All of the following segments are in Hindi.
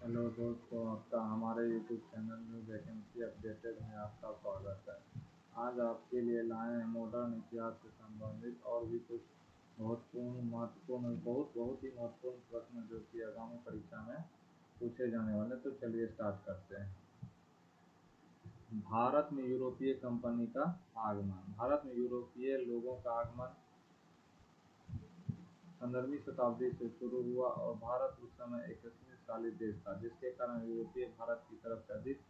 हेलो दोस्तों, आपका हमारे YouTube channel new vacancy updated में आपका स्वागत है। आज आपके लिए लाए हैं मॉडर्न इतिहास से संबंधित और भी कुछ बहुत ही महत्वपूर्ण प्रश्न जो कि आगामी परीक्षा में पूछे जाने वाले। तो चलिए स्टार्ट करते हैं। भारत में यूरोपीय कंपनी का आगमन। भारत में यूरोपीय लोगों का आगमन 15वीं शताब्दी से शुरू हुआ और भारत उस समय एक समृद्धशाली देश था, जिसके कारण यूरोपीय भारत की तरफ से अधिक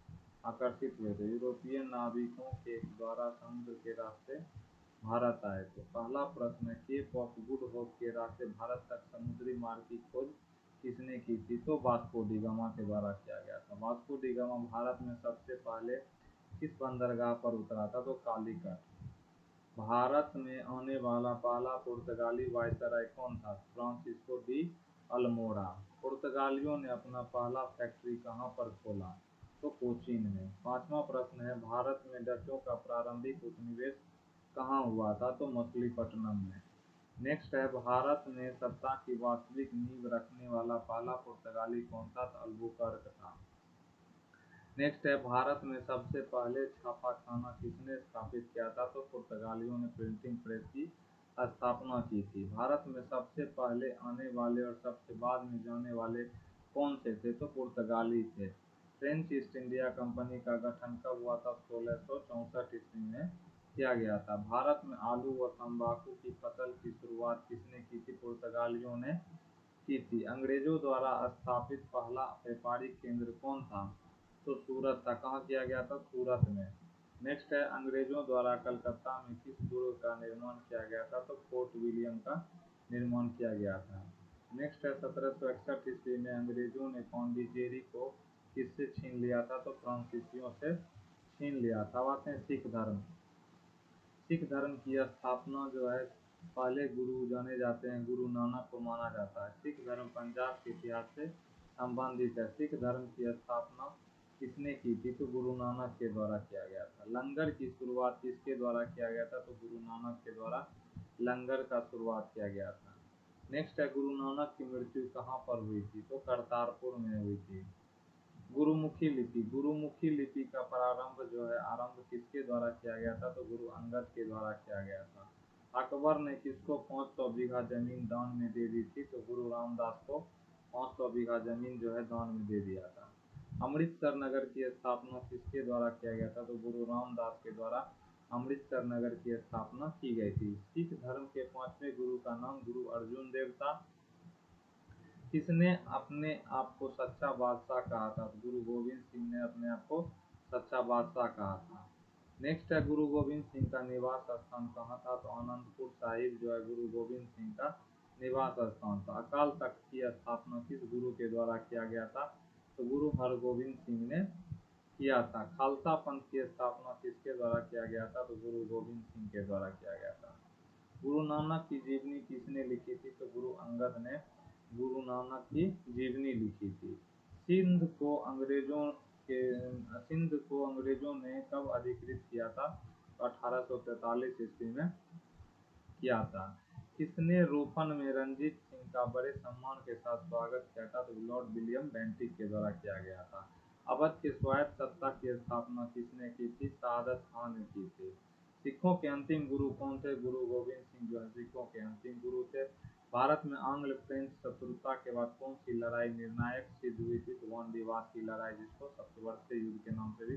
आकर्षित हुए थे। यूरोपीय नाविकों के द्वारा समुद्र के रास्ते भारत आए थे। पहला प्रश्न है, केप ऑफ गुड होप के रास्ते भारत तक समुद्री मार्ग की खोज किसने की थी? तो वास्को डी गामा के द्वारा किया गया था। वास्को डी गामा भारत में सबसे पहले किस बंदरगाह पर उतरा था? तो कालीकट। भारत में आने वाला पहला पुर्तगाली वायसराय कौन था? Francisco de Almora. पुर्तगालियों ने अपना पहला फैक्ट्री कहाँ पर खोला? तो कोचीन में। पांचवा प्रश्न है, भारत में डचों का प्रारंभिक उपनिवेश कहाँ हुआ था? तो मछलीपट्टनम में। नेक्स्ट है, भारत में सत्ता की वास्तविक नींव रखने वाला पहला पुर्तगाली कौन था? तो अल्बुकर्क था। नेक्स्ट है, भारत में सबसे पहले छापाखाना किसने स्थापित किया था? तो पुर्तगालियों ने प्रिंटिंग प्रेस की स्थापना की थी। भारत में सबसे पहले आने वाले और सबसे बाद में जाने वाले कौन से थे? तो पुर्तगाली थे। फ्रेंच ईस्ट इंडिया कंपनी का गठन कब हुआ था? 1664 ईस्वी में किया गया था। भारत में आलू व तंबाकू की फसल की शुरुआत किसने की थी? पुर्तगालियों ने की थी। अंग्रेजों द्वारा स्थापित पहला व्यापारिक केंद्र कौन था? तो सूरत था। कहाँ किया गया था? सूरत में। नेक्स्ट है, अंग्रेजों द्वारा कलकत्ता में किस दुर्ग का निर्माण किया गया था? तो फोर्ट विलियम का निर्माण किया गया था। नेक्स्ट है, 1761 ईस्वी में अंग्रेजों ने पौंडीचेरी को किससे छीन लिया था? तो फ्रांसीसियों से छीन लिया था। अब आते हैं सिख धर्म। सिख धर्म की स्थापना जो है, पहले गुरु जाने जाते हैं, गुरु नानक को माना जाता है। सिख धर्म पंजाब के इतिहास से संबंधित है। सिख धर्म की स्थापना किसने की थी? तो गुरु नानक के द्वारा किया गया था। लंगर की शुरुआत किसके द्वारा किया गया था? तो गुरु नानक के द्वारा लंगर का शुरुआत किया गया था। नेक्स्ट है, गुरु नानक की मृत्यु कहाँ पर हुई थी? तो करतारपुर में हुई थी। गुरुमुखी लिपि। गुरुमुखी लिपि का प्रारंभ जो है, आरंभ किसके द्वारा किया गया था? तो गुरु अंगद के द्वारा किया गया था। अकबर ने किसको 500 बीघा जमीन दान में दे दी थी? तो गुरु रामदास को 500 बीघा जमीन जो है दान में दे दिया था। अमृतसर नगर की स्थापना किसके द्वारा किया गया था? तो गुरु रामदास के द्वारा अमृतसर नगर की स्थापना की गई थी। सिख धर्म के पांचवें गुरु का नाम गुरु अर्जुन देव था। किसने अपने आप को सच्चा बादशाह कहा था? तो गुरु गोविंद सिंह ने अपने आप को सच्चा बादशाह कहा था। नेक्स्ट है, गुरु गोविंद सिंह का निवास स्थान कहाँ था? तो आनंदपुर साहिब जो है गुरु गोविंद सिंह का निवास स्थान था। अकाल तख्त की स्थापना किस गुरु के द्वारा किया गया था? तो गुरु हरगोविंद सिंह ने किया था। खालसा पंथ की स्थापना किसके द्वारा किया गया था? तो गुरु गोविंद सिंह के द्वारा किया गया था। गुरु नानक की जीवनी किसने लिखी थी? तो गुरु अंगद ने गुरु नानक की जीवनी लिखी थी। सिंध को अंग्रेजों के सिंध को अंग्रेजों ने कब अधिकृत किया था? तो 1843 ईस्वी में किया था। किसने रोपन में रंजीत सिंह का बड़े सम्मान के साथ स्वागत किया था? तो लॉर्ड विलियम बेंटिक के द्वारा किया गया था। अवध के स्वायत्त सत्ता की स्थापना किसने की थी? सादत खान ने की थी। सिखों के अंतिम गुरु कौन थे? गुरु गोविंद सिंह जो है सिखों के अंतिम गुरु थे। भारत में आंग्ल फ्रेंच शत्रुता के बाद कौन सी लड़ाई निर्णायक सिद्ध हुई थी? तो वानडीवास की लड़ाई, जिसको सप्तवर्षीय युद्ध के नाम से भी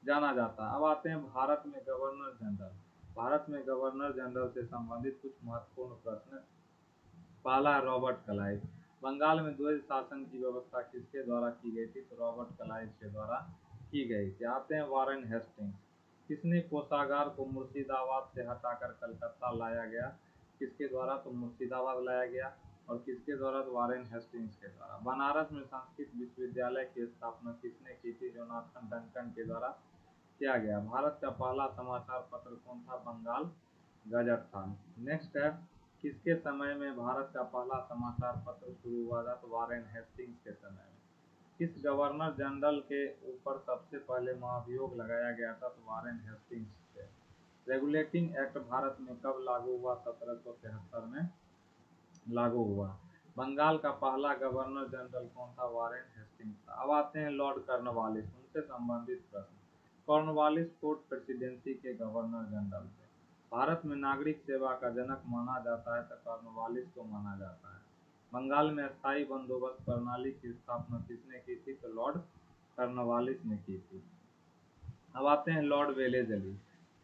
जाना जाता है। अब आते हैं भारत में गवर्नर जनरल। भारत में गवर्नर जनरल से संबंधित कुछ महत्वपूर्ण प्रश्न। पहला है, रॉबर्ट क्लाइव। बंगाल में द्वैध शासन की व्यवस्था किसके द्वारा की गई थी? तो रॉबर्ट क्लाइव के द्वारा की गई थी। आते हैं वारेन हेस्टिंग्स। किसने कोषागार को मुर्शिदाबाद से हटाकर कलकत्ता लाया गया? किसके द्वारा? तो मुर्शिदाबाद लाया गया। और किसके द्वारा? तो वारेन हेस्टिंग्स के द्वारा। बनारस में संस्कृत विश्वविद्यालय की स्थापना किसने की थी? जोनाथन डंकन के द्वारा किया गया। भारत का पहला समाचार पत्र कौन था? बंगाल गजट था। नेक्स्ट है, किसके समय में भारत का पहला समाचार पत्र शुरू हुआ था? तो वारेन हेस्टिंग्स के समय में। किस गवर्नर जनरल के ऊपर सबसे पहले महाभियोग लगाया गया था? तो वारेन हेस्टिंग्स से। रेगुलेटिंग एक्ट भारत में कब लागू हुआ? 1773 में लागू हुआ। बंगाल का पहला गवर्नर जनरल कौन था? वारेन हेस्टिंग्स था। अब आते हैं लॉर्ड कॉर्नवालिस, उनसे संबंधित प्रश्न। कॉर्नवालिस फोर्ट प्रेसिडेंसी के गवर्नर जनरल थे। भारत में नागरिक सेवा का जनक माना जाता है तो कॉर्नवालिस को माना जाता है। बंगाल में स्थायी बंदोबस्त प्रणाली की स्थापना किसने की थी? तो लॉर्ड कॉर्नवालिस ने की थी। अब आते हैं लॉर्ड वेलेजली।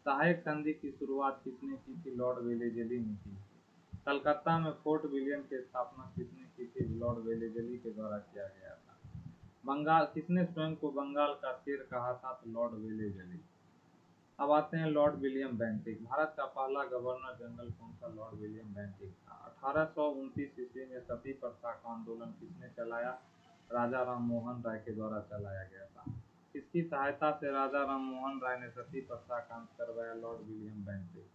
सहायक संधि की शुरुआत किसने की थी? लॉर्ड वेलेजली ने की। कलकत्ता में फोर्ट विलियम की स्थापना किसने की थी? लॉर्ड वेलेजली के द्वारा किया गया था। बंगाल किसने स्वयं को बंगाल का शेर कहा था? तो लॉर्ड वेलेजली। अब आते हैं लॉर्ड विलियम बेंटिक। भारत का पहला गवर्नर जनरल कौन सा? लॉर्ड विलियम बेंटिक था। 1829 ईस्वी में सती प्रथा का आंदोलन किसने चलाया? राजा राम मोहन राय के द्वारा चलाया गया था। किसकी सहायता से राजा राम मोहन राय ने सती प्रथा का अंत करवाया? Lord William Bentinck.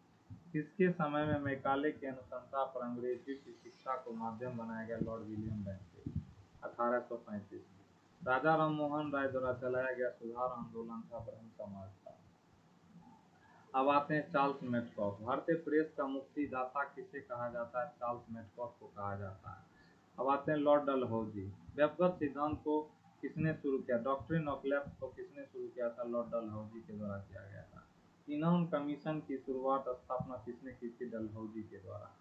किसके समय में मैकाले की अनुशंसा पर अंग्रेजी की शिक्षा को माध्यम बनाया गया? Lord William Bentinck. 1835 में राजा राम मोहन राय द्वारा चलाया गया सुधार आंदोलन था ब्रह्म समाज का। अब आते हैं चार्ल्स मेडकॉफ। भारतीय प्रेस का मुक्तिदाता किसे कहा जाता है? चार्ल्स मेडकॉफ को कहा जाता है। अब आते हैं लॉर्ड डलहौजी। व्यक्तिगत सिद्धांत को किसने शुरू किया? डॉक्ट्रिन ऑफ लेफ्ट को किसने शुरू किया था? लॉर्ड डलहौजी के द्वारा किया गया था। इनाम कमीशन की शुरुआत स्थापना किसने की थी? डलहौजी के द्वारा।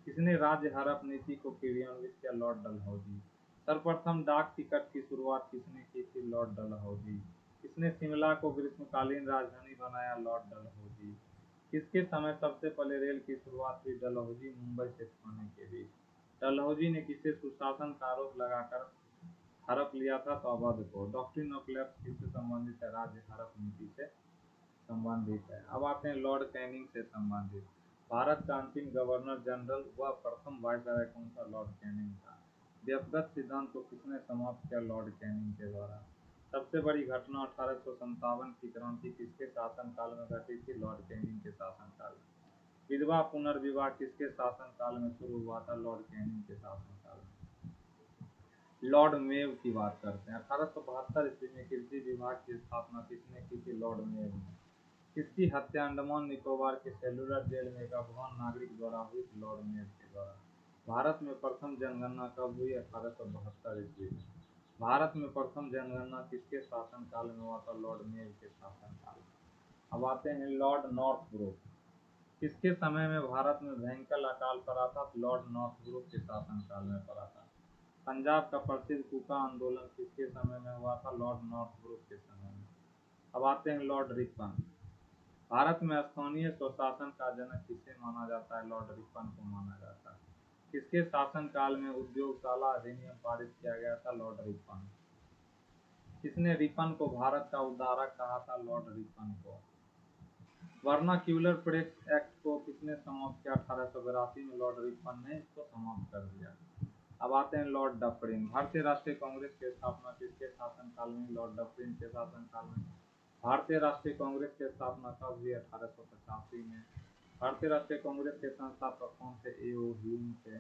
किसने राज्य हड़प नीति को क्रियान्वित किया? लॉर्ड डलहौजी। सर्वप्रथम डाक टिकट की शुरुआत किसने की थी? लॉर्ड डलहौजी। किसने शिमला को ग्रीष्मकालीन राजधानी बनाया? लॉर्ड डलहौजी। किसके समय सबसे पहले रेल की शुरुआत हुई? डलहौजी। मुंबई से ठाणे के बीच। डलहौजी ने किसे सुशासन का आरोप लगाकर हड़प लिया था? तो अवध को। डॉक्ट्रिन ऑफ लेफ्ट किससे संबंधित है? राज्य हड़प नीति से संबंधित है। अब आते हैं लॉर्ड कैनिंग से संबंधित। भारत का अंतिम गवर्नर जनरल व प्रथम वायसराय कौन सा? लॉर्ड कैनिंग था। व्यक्तिगत सिद्धांत को किसने समाप्त किया? लॉर्ड कैनिंग के द्वारा। सबसे बड़ी घटना 1857 की क्रांति किसके शासनकाल में घटी थी? लॉर्ड कैनिंग के शासनकाल में। विधवा पुनर्विवाह किसके शासनकाल में शुरू हुआ था? लॉर्ड कैनिंग के शासनकाल में। लॉर्ड मेव की बात करते हैं। 1872 ईस्वी में कृषि विभाग की स्थापना किसने की थी? लॉर्ड मेव ने। किसकी हत्या अंडमान निकोबार के सेलुलर जेल में एक अफगान नागरिक द्वारा हुई? लॉर्ड मेव के द्वारा। भारत में प्रथम जनगणना कब हुई? 1872 ईस्वी में। भारत में प्रथम जनगणना किसके शासनकाल में हुआ था? लॉर्ड मेव के शासनकाल में। अब आते हैं लॉर्ड नॉर्थब्रुक। किसके समय में भारत में भयंकर अकाल पड़ा था? लॉर्ड नॉर्थब्रुक के शासनकाल में पड़ा था। पंजाब का प्रसिद्ध कूका आंदोलन किसके समय में हुआ था? लॉर्ड नॉर्थब्रुक के समय में। अब आते हैं लॉर्ड रिपन। भारत में स्थानीय स्वशासन का जनक किसे माना जाता है? लॉर्ड रिपन को माना जाता है। किसके शासनकाल में उद्योगशाला अधिनियम पारित किया गया था? Lord Ripon. किसने रिपन को भारत का उद्धारक कहा था? लॉर्ड रिपन को। वर्नाक्यूलर प्रेस एक्ट को किसने समाप्त किया? 1882 में लॉर्ड रिपन ने इसको समाप्त कर दिया। अब आते हैं लॉर्ड डफरिन। भारतीय राष्ट्रीय कांग्रेस की स्थापना किसके शासनकाल में? लॉर्ड डफरिन के शासनकाल में। भारतीय राष्ट्रीय कांग्रेस की स्थापना कब हुई? 1885 में। भारतीय राष्ट्रीय कांग्रेस के संस्थापक कौन थे? ए.ओ. ह्यूम थे।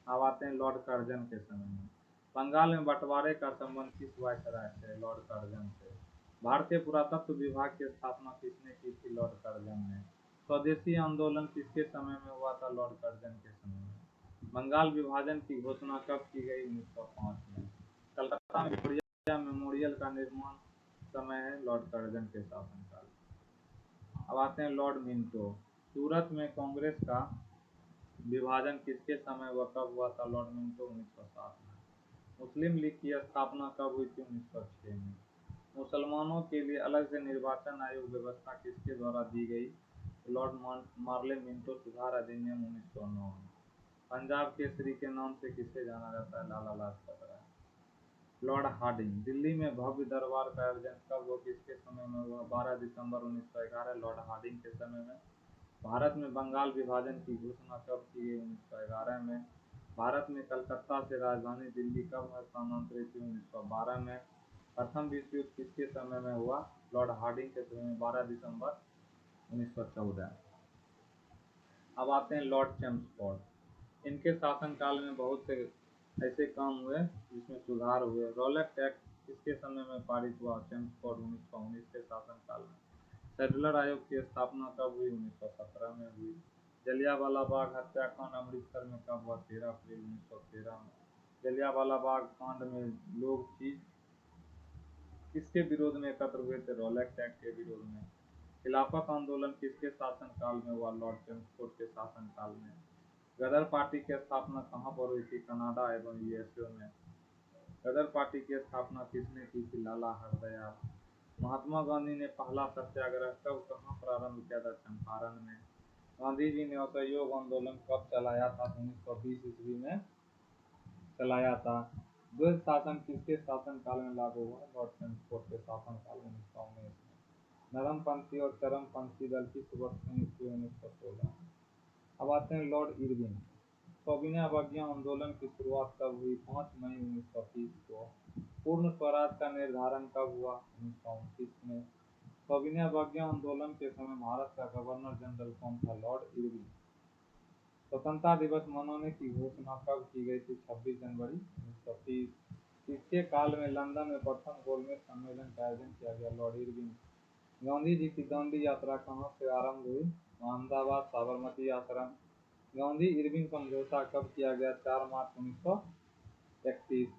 अब आते हैं लॉर्ड कर्जन के समय में। बंगाल में बंटवारे का संबंध किस वायसराय से? लॉर्ड कर्जन से। भारतीय पुरातत्व विभाग की स्थापना किसने की थी? लॉर्ड कर्जन ने। स्वदेशी आंदोलन किसके समय में हुआ था? लॉर्ड कर्जन के समय में। बंगाल विभाजन की घोषणा कब की गई? 1905 में। कलकत्ता में विक्टोरिया मेमोरियल का निर्माण समय है? लॉर्ड कर्जन के शासनकाल। अब आते हैं लॉर्ड मिंटो। सूरत में कांग्रेस का विभाजन किसके समय व कब हुआ था? Lord Minto. 1907 में। मुस्लिम लीग की स्थापना कब हुई थी? 1906 में। मुसलमानों के लिए अलग से निर्वाचन आयोग व्यवस्था किसके द्वारा दी गई? लॉर्ड मार्ले मिंटो सुधार अधिनियम 1909 में। पंजाब केसरी के नाम से किसे जाना जाता है? लाला लाजपत राय। Lord Hardinge. दिल्ली में भव्य दरबार का आयोजन कब व किसके समय में हुआ? 12 दिसंबर 1911 लॉर्ड हार्डिंग के समय में। भारत में बंगाल विभाजन की घोषणा कब की गई? 1911 में। भारत में कलकत्ता से राजधानी दिल्ली कब हस्तांतरित हुई? 1912 में। प्रथम विश्व युद्ध किसके समय में हुआ? लॉर्ड हार्डिंग के समय में 12 दिसंबर 1914। अब आते हैं लॉर्ड चेम्सफोर्ड। इनके शासनकाल में बहुत से ऐसे काम हुए जिसमें सुधार हुए। रॉलेट एक्ट किसके समय में पारित हुआ? चेम्सफोर्ड 1919 के शासनकाल में। सेलुलर आयोग की स्थापना कब हुई? 1917 में हुई। जलियांवाला बाग हत्याकांड अमृतसर में कब हुआ? 13 अप्रैल 1913 में। जलियांवाला बाग कांड में लोग चीज किसके विरोध में एकत्र हुए थे? रोलेक्ट एक्ट के विरोध में। खिलाफत आंदोलन किसके शासनकाल में हुआ? लॉर्ड चेम्सफोर्ड के शासनकाल में। गदर पार्टी की स्थापना कहाँ पर हुई थी? कनाडा एवं यूएसए में। गदर पार्टी की स्थापना किसने की थी? लाला हरदयाल। महात्मा गांधी ने पहला सत्याग्रह कब कहाँ प्रारंभ किया था? चंपारण में। गांधी जी ने असहयोग आंदोलन कब चलाया था? 1920 ईस्वी में चलाया था। द्वैध शासन किसके शासनकाल में लागू हुआ? लॉर्ड चेम्सफोर्ड के शासनकाल में 1919 में। नरमपंथी और चरमपंथी दल किस वर्ष संयुक्त हुए? 1916। अब आते हैं लॉर्ड इरविन। सविनय अवज्ञा आंदोलन की शुरुआत कब हुई? 5 मई 1930 को। पूर्ण स्वराज का निर्धारण कब हुआ? 1929 में। सविनय अवज्ञा आंदोलन के समय भारत का गवर्नर जनरल कौन था? Lord Irwin. स्वतंत्रता दिवस मनाने की घोषणा कब की गई थी? 26 जनवरी 1930। इसके काल में लंदन में प्रथम गोलमेज सम्मेलन का आयोजन किया गया? Lord Irwin. गांधी जी की दांडी यात्रा कहाँ से आरंभ हुई? अहमदाबाद साबरमती आश्रम। गांधी इरविन समझौता कब किया गया? 4 मार्च 1931।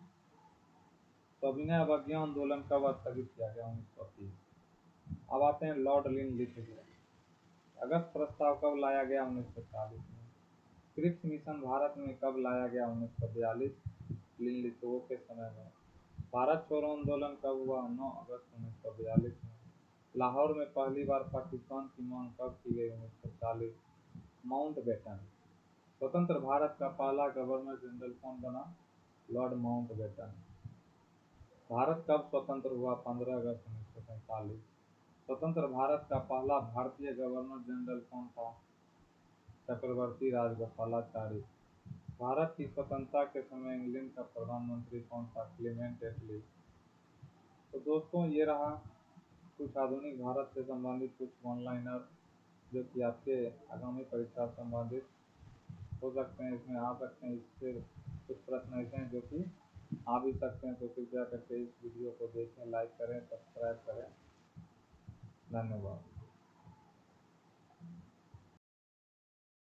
सविनय अवज्ञा आंदोलन कब स्थगित किया गया? 1930। अब आते हैं लॉर्ड लिनलिथ। अगस्त प्रस्ताव कब लाया गया? 1940 में। क्रिप्स मिशन भारत में कब लाया गया? 1942 लिनलिथो के समय में। भारत छोड़ो आंदोलन कब हुआ? 9 अगस्त 1942 में। लाहौर में पहली बार पाकिस्तान की मांग कब की गई? 1940। माउंटबेटन। स्वतंत्र भारत का पहला गवर्नर जनरल कौन बना? Lord Mountbatten. भारत कब स्वतंत्र हुआ? 15 अगस्त 1947। स्वतंत्र भारत का पहला भारतीय गवर्नर जनरल कौन था? चक्रवर्ती राजगोपालाचारी। भारत की स्वतंत्रता के समय इंग्लैंड का प्रधानमंत्री कौन था? क्लेमेंट एटली। तो दोस्तों ये रहा कुछ आधुनिक भारत से संबंधित कुछ वन लाइनर जो कि आपके आगामी परीक्षा से संबंधित हो सकते हैं, इसमें आ सकते हैं। इससे कुछ प्रश्न ऐसे हैं जो कि आ भी सकते हैं, तो कृपया करके इस वीडियो को देखें, लाइक करें, सब्सक्राइब करें। धन्यवाद।